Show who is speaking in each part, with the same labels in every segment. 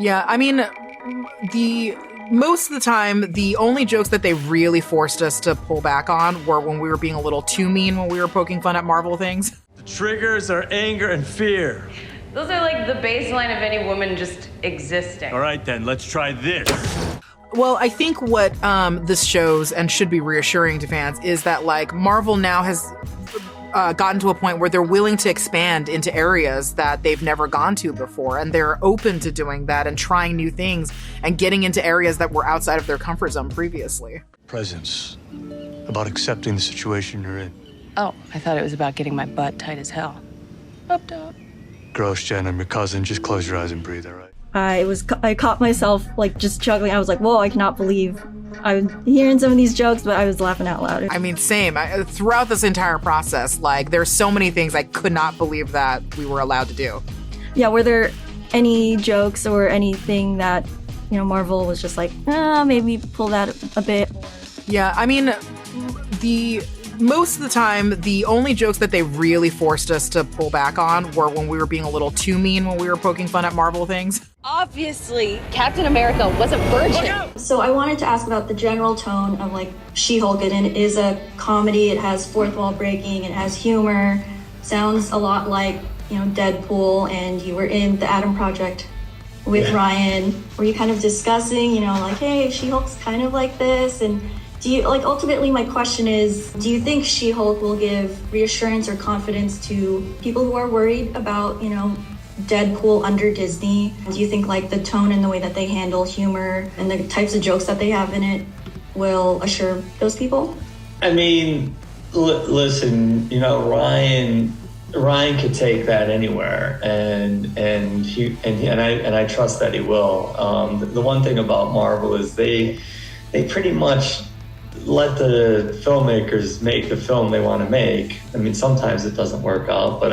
Speaker 1: Yeah, I mean, most of the time, the only jokes that they really forced us to pull back on were when we were being a little too mean when we were poking fun at Marvel things.
Speaker 2: The triggers are anger and fear.
Speaker 3: Those are like the baseline of any woman just existing.
Speaker 2: All right, then, let's try this.
Speaker 1: Well, I think what this shows and should be reassuring to fans is that, like, Marvel now has gotten to a point where they're willing to expand into areas that they've never gone to before, and they're open to doing that and trying new things and getting into areas that were outside of their comfort zone previously.
Speaker 4: Presence. About accepting the situation you're in.
Speaker 3: Oh, I thought it was about getting my butt tight as hell. Up, up.
Speaker 4: Gross, Jen, I'm your cousin. Just close your eyes and breathe, all right?
Speaker 5: I caught myself like just chuckling. I was like, whoa, I cannot believe I was hearing some of these jokes, but I was laughing out loud.
Speaker 1: I mean, same. Throughout this entire process, like, there's so many things I could not believe that we were allowed to do.
Speaker 5: Yeah, were there any jokes or anything that, you know, Marvel was just like, maybe pull that a bit?
Speaker 1: Yeah, I mean, most of the time, the only jokes that they really forced us to pull back on were when we were being a little too mean when we were poking fun at Marvel things.
Speaker 6: Obviously, Captain America was a virgin.
Speaker 5: So I wanted to ask about the general tone of like She-Hulk. It is a comedy. It has fourth wall breaking. It has humor. Sounds a lot like, you know, Deadpool. And you were in the Adam Project with Ryan. Were you kind of discussing, you know, like, hey, She-Hulk's kind of like this? And do you, like, ultimately my question is, do you think She-Hulk will give reassurance or confidence to people who are worried about, you know, Deadpool under Disney? Do you think like the tone and the way that they handle humor and the types of jokes that they have in it will assure those people?
Speaker 7: I mean, listen, you know, Ryan could take that anywhere, and I trust that he will. The one thing about Marvel is they pretty much let the filmmakers make the film they want to make. I mean, sometimes it doesn't work out, but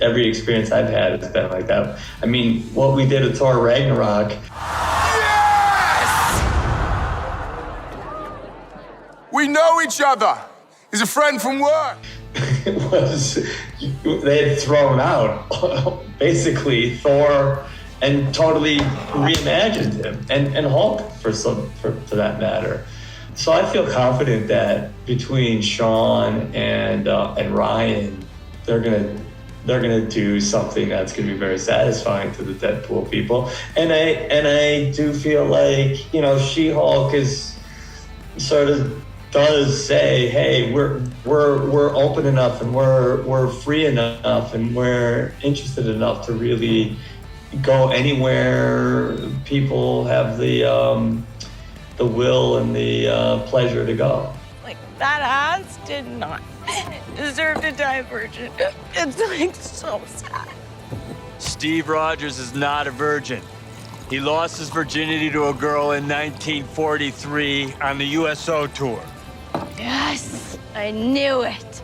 Speaker 7: every experience I've had has been like that. I mean, what we did with Thor Ragnarok.
Speaker 8: Yes! We know each other. He's a friend from work.
Speaker 7: It was, they had thrown out basically Thor and totally reimagined him, and Hulk for that matter. So I feel confident that between Shawn and Ryan, they're gonna do something that's gonna be very satisfying to the Deadpool people. And I do feel like, you know, She-Hulk is sort of does say, hey, we're open enough and we're free enough and we're interested enough to really go anywhere people have the will and the pleasure to go.
Speaker 3: Like, that ass did not deserve to die a virgin. It's like so sad.
Speaker 2: Steve Rogers is not a virgin. He lost his virginity to a girl in 1943 on the USO tour.
Speaker 6: Yes, I knew it.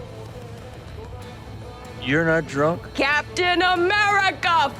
Speaker 2: You're not drunk?
Speaker 6: Captain America